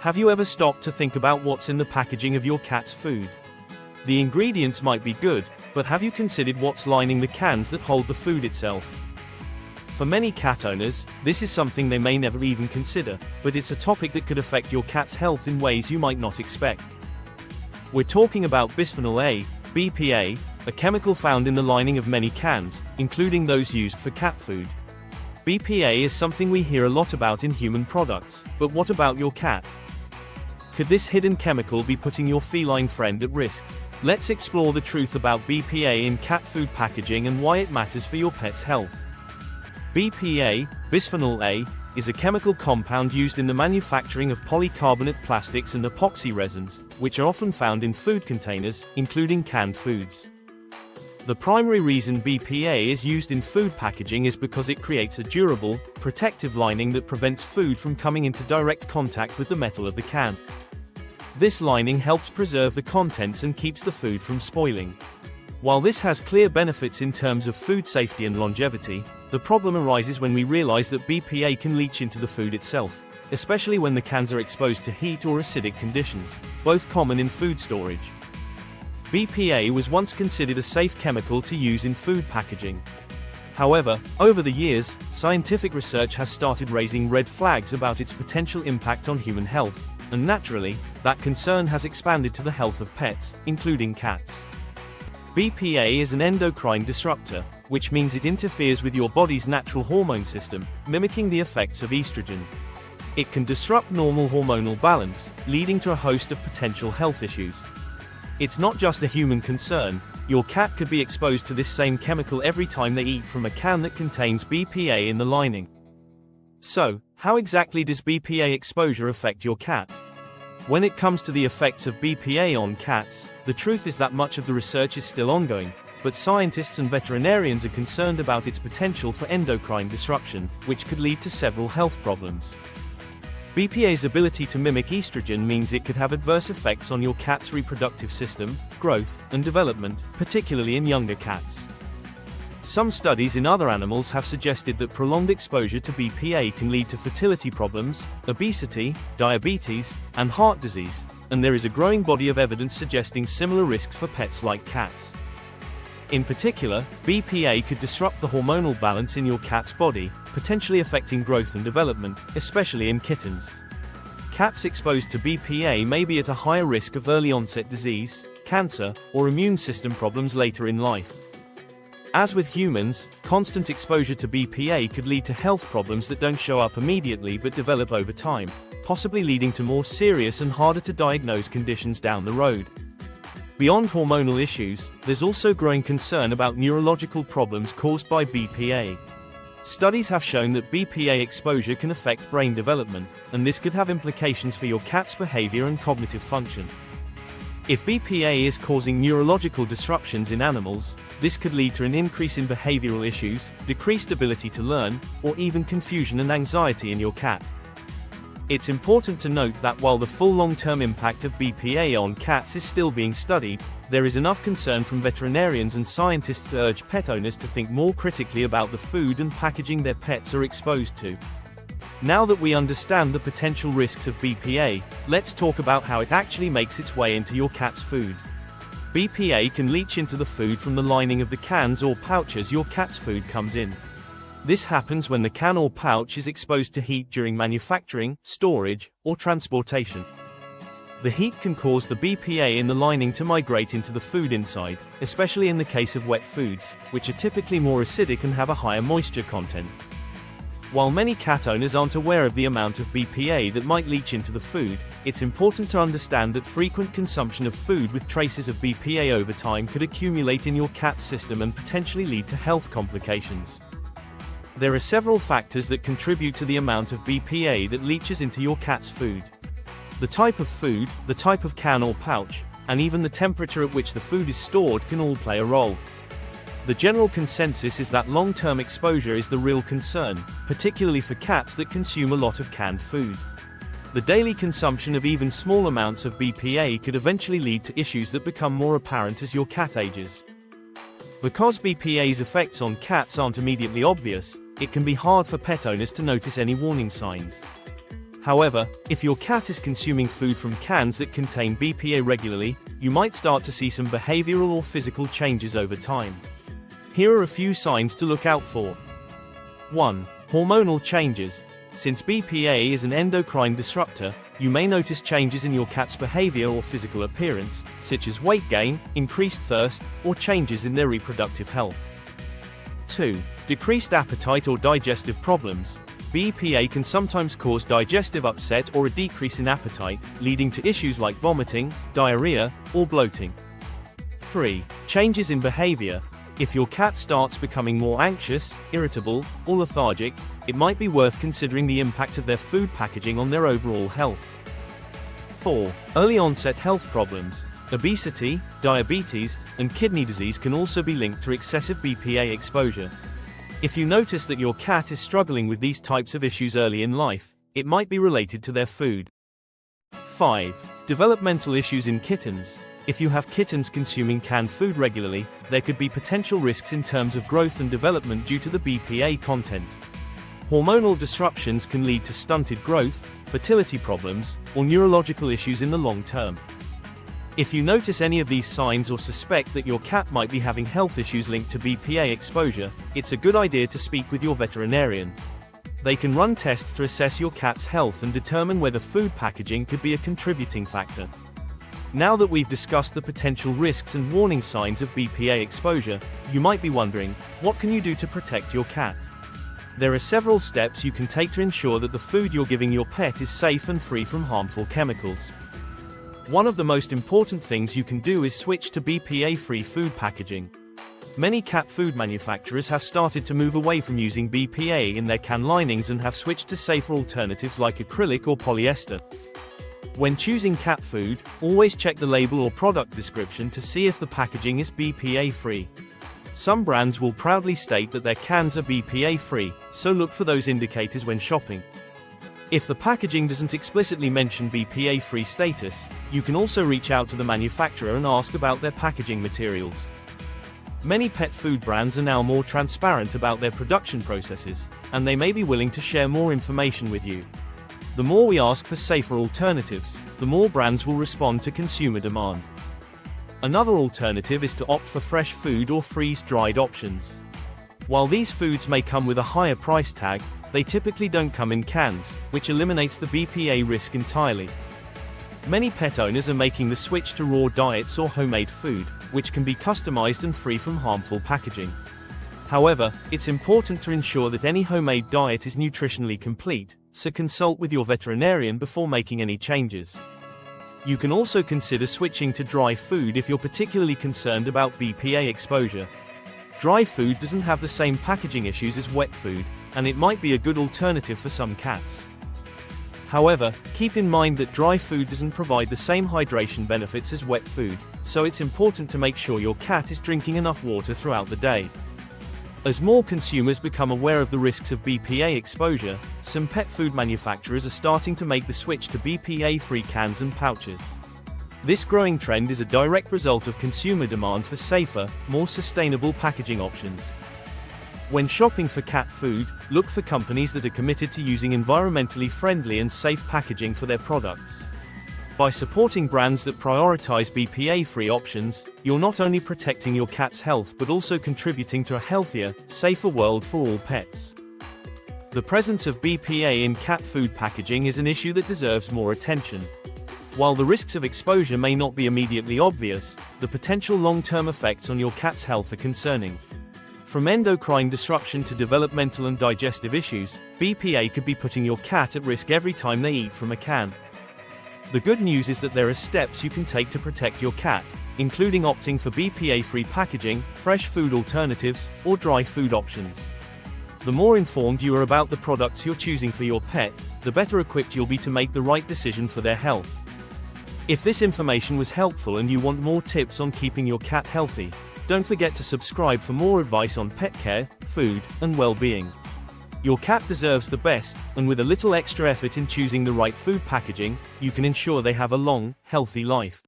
Have you ever stopped to think about what's in the packaging of your cat's food? The ingredients might be good, but have you considered what's lining the cans that hold the food itself? For many cat owners, this is something they may never even consider, but it's a topic that could affect your cat's health in ways you might not expect. We're talking about bisphenol A, BPA, a chemical found in the lining of many cans, including those used for cat food. BPA is something we hear a lot about in human products, but what about your cat? Could this hidden chemical be putting your feline friend at risk? Let's explore the truth about BPA in cat food packaging and why it matters for your pet's health. BPA, bisphenol A, is a chemical compound used in the manufacturing of polycarbonate plastics and epoxy resins, which are often found in food containers, including canned foods. The primary reason BPA is used in food packaging is because it creates a durable, protective lining that prevents food from coming into direct contact with the metal of the can. This lining helps preserve the contents and keeps the food from spoiling. While this has clear benefits in terms of food safety and longevity, the problem arises when we realize that BPA can leach into the food itself, especially when the cans are exposed to heat or acidic conditions, both common in food storage. BPA was once considered a safe chemical to use in food packaging. However, over the years, scientific research has started raising red flags about its potential impact on human health, and naturally, that concern has expanded to the health of pets, including cats. BPA is an endocrine disruptor, which means it interferes with your body's natural hormone system, mimicking the effects of estrogen. It can disrupt normal hormonal balance, leading to a host of potential health issues. It's not just a human concern, your cat could be exposed to this same chemical every time they eat from a can that contains BPA in the lining. So, how exactly does BPA exposure affect your cat? When it comes to the effects of BPA on cats, the truth is that much of the research is still ongoing, but scientists and veterinarians are concerned about its potential for endocrine disruption, which could lead to several health problems. BPA's ability to mimic estrogen means it could have adverse effects on your cat's reproductive system, growth, and development, particularly in younger cats. Some studies in other animals have suggested that prolonged exposure to BPA can lead to fertility problems, obesity, diabetes, and heart disease, and there is a growing body of evidence suggesting similar risks for pets like cats. In particular, BPA could disrupt the hormonal balance in your cat's body, potentially affecting growth and development, especially in kittens. Cats exposed to BPA may be at a higher risk of early-onset disease, cancer, or immune system problems later in life. As with humans, constant exposure to BPA could lead to health problems that don't show up immediately but develop over time, possibly leading to more serious and harder to diagnose conditions down the road. Beyond hormonal issues, there's also growing concern about neurological problems caused by BPA. Studies have shown that BPA exposure can affect brain development, and this could have implications for your cat's behavior and cognitive function. If BPA is causing neurological disruptions in animals, this could lead to an increase in behavioral issues, decreased ability to learn, or even confusion and anxiety in your cat. It's important to note that while the full long-term impact of BPA on cats is still being studied, there is enough concern from veterinarians and scientists to urge pet owners to think more critically about the food and packaging their pets are exposed to. Now that we understand the potential risks of BPA, let's talk about how it actually makes its way into your cat's food. BPA can leach into the food from the lining of the cans or pouches your cat's food comes in. This happens when the can or pouch is exposed to heat during manufacturing, storage, or transportation. The heat can cause the BPA in the lining to migrate into the food inside, especially in the case of wet foods, which are typically more acidic and have a higher moisture content. While many cat owners aren't aware of the amount of BPA that might leach into the food, it's important to understand that frequent consumption of food with traces of BPA over time could accumulate in your cat's system and potentially lead to health complications. There are several factors that contribute to the amount of BPA that leaches into your cat's food. The type of food, the type of can or pouch, and even the temperature at which the food is stored can all play a role. The general consensus is that long-term exposure is the real concern, particularly for cats that consume a lot of canned food. The daily consumption of even small amounts of BPA could eventually lead to issues that become more apparent as your cat ages. Because BPA's effects on cats aren't immediately obvious, it can be hard for pet owners to notice any warning signs. However, if your cat is consuming food from cans that contain BPA regularly, you might start to see some behavioral or physical changes over time. Here are a few signs to look out for. 1. Hormonal changes. Since BPA is an endocrine disruptor, you may notice changes in your cat's behavior or physical appearance, such as weight gain, increased thirst, or changes in their reproductive health. 2. Decreased appetite or digestive problems. BPA can sometimes cause digestive upset or a decrease in appetite, leading to issues like vomiting, diarrhea, or bloating. 3. Changes in behavior. If your cat starts becoming more anxious, irritable, or lethargic, it might be worth considering the impact of their food packaging on their overall health. 4. Early onset health problems. Obesity, diabetes, and kidney disease can also be linked to excessive BPA exposure. If you notice that your cat is struggling with these types of issues early in life, it might be related to their food. 5. Developmental issues in kittens. If you have kittens consuming canned food regularly, there could be potential risks in terms of growth and development due to the BPA content. Hormonal disruptions can lead to stunted growth, fertility problems, or neurological issues in the long term. If you notice any of these signs or suspect that your cat might be having health issues linked to BPA exposure, it's a good idea to speak with your veterinarian. They can run tests to assess your cat's health and determine whether food packaging could be a contributing factor. Now that we've discussed the potential risks and warning signs of BPA exposure, you might be wondering, what can you do to protect your cat? There are several steps you can take to ensure that the food you're giving your pet is safe and free from harmful chemicals. One of the most important things you can do is switch to BPA-free food packaging. Many cat food manufacturers have started to move away from using BPA in their can linings and have switched to safer alternatives like acrylic or polyester. When choosing cat food, always check the label or product description to see if the packaging is BPA-free. Some brands will proudly state that their cans are BPA-free, so look for those indicators when shopping. If the packaging doesn't explicitly mention BPA-free status, you can also reach out to the manufacturer and ask about their packaging materials. Many pet food brands are now more transparent about their production processes, and they may be willing to share more information with you. The more we ask for safer alternatives, the more brands will respond to consumer demand. Another alternative is to opt for fresh food or freeze-dried options. While these foods may come with a higher price tag, they typically don't come in cans, which eliminates the BPA risk entirely. Many pet owners are making the switch to raw diets or homemade food, which can be customized and free from harmful packaging. However, it's important to ensure that any homemade diet is nutritionally complete, so consult with your veterinarian before making any changes. You can also consider switching to dry food if you're particularly concerned about BPA exposure. Dry food doesn't have the same packaging issues as wet food, and it might be a good alternative for some cats. However, keep in mind that dry food doesn't provide the same hydration benefits as wet food, so it's important to make sure your cat is drinking enough water throughout the day. As more consumers become aware of the risks of BPA exposure, some pet food manufacturers are starting to make the switch to BPA-free cans and pouches. This growing trend is a direct result of consumer demand for safer, more sustainable packaging options. When shopping for cat food, look for companies that are committed to using environmentally friendly and safe packaging for their products. By supporting brands that prioritize BPA-free options, you're not only protecting your cat's health but also contributing to a healthier, safer world for all pets. The presence of BPA in cat food packaging is an issue that deserves more attention. While the risks of exposure may not be immediately obvious, the potential long-term effects on your cat's health are concerning. From endocrine disruption to developmental and digestive issues, BPA could be putting your cat at risk every time they eat from a can. The good news is that there are steps you can take to protect your cat, including opting for BPA-free packaging, fresh food alternatives, or dry food options. The more informed you are about the products you're choosing for your pet, the better equipped you'll be to make the right decision for their health. If this information was helpful and you want more tips on keeping your cat healthy, don't forget to subscribe for more advice on pet care, food, and well-being. Your cat deserves the best, and with a little extra effort in choosing the right food packaging, you can ensure they have a long, healthy life.